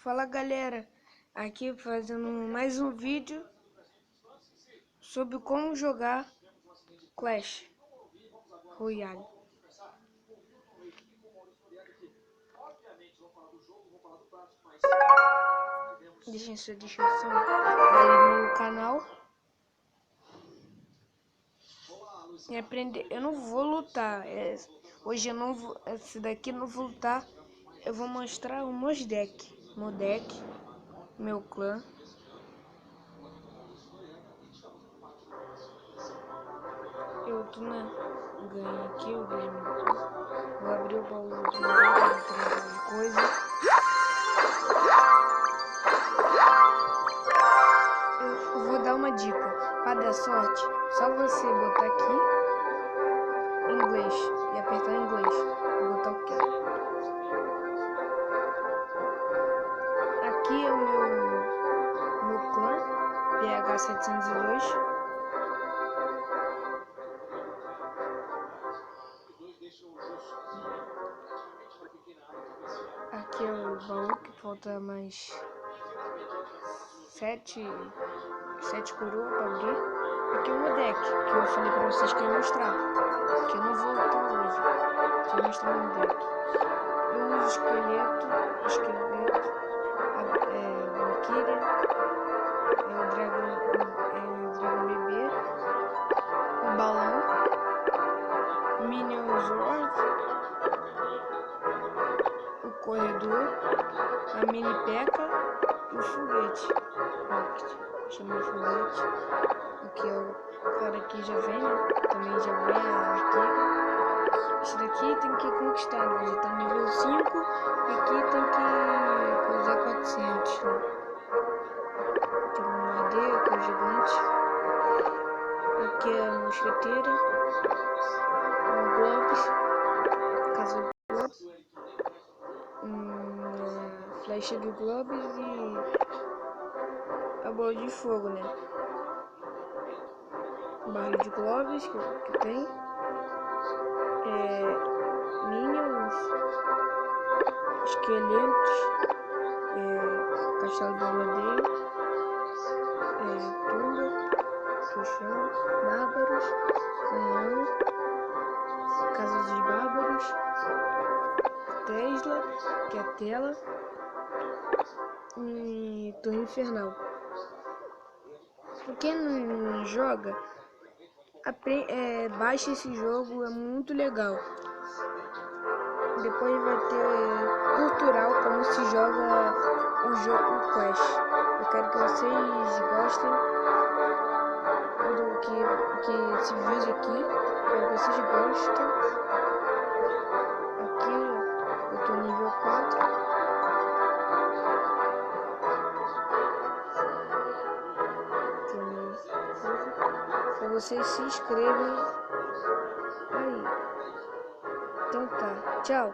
Fala galera, aqui fazendo mais um vídeo sobre como jogar Clash Royale. Deixem sua descrição aí no canal e aprender. Eu não vou lutar, hoje eu não vou, esse daqui eu não vou lutar. Eu vou mostrar o meu deck, meu clã. Eu tô ganhei aqui, eu vou abrir o baú do de coisa. Eu vou dar uma dica. Para dar sorte, só você botar aqui inglês e apertar em inglês e botar o que. Aqui é o meu clã PH702. Aqui é o baú que falta mais 7 coroas para abrir. Aqui é o meu deck, que eu falei para vocês que eu ia mostrar, que eu não vou lutar hoje. Deixa eu mostrar o meu deck. Eu uso esqueleto, Valkyria, o dragão bebê, o balão, Minion Sword, o corredor, a mini P.E.K.K.A e o foguete. Chama de foguete. Aqui é o cara que já vem, né? Também já vem a arqueira. Esse daqui tem que conquistar, né? Já tá nível 5 e aqui tem que usar 400. Né? Tem um bombardeio, que é o gigante. Aqui é a mosqueteira. O Globes. Casa do Globes. Flecha do Globes e a bola de fogo, né? Barril de Globes que tem. Minions, esqueletos, castelo do rodeio, tumba, que eu chamo, bárbaros, canhão, casa dos bárbaros, Tesla, que é a tela, e torre infernal. Pra quem não joga, baixa esse jogo, é muito legal. Depois vai ter cultural como se joga o Clash. Eu quero que vocês gostem que esse vídeo aqui. Quero que vocês gostem. Aqui eu tô nível 4. Pra vocês se inscreverem aí. Então tá, tchau.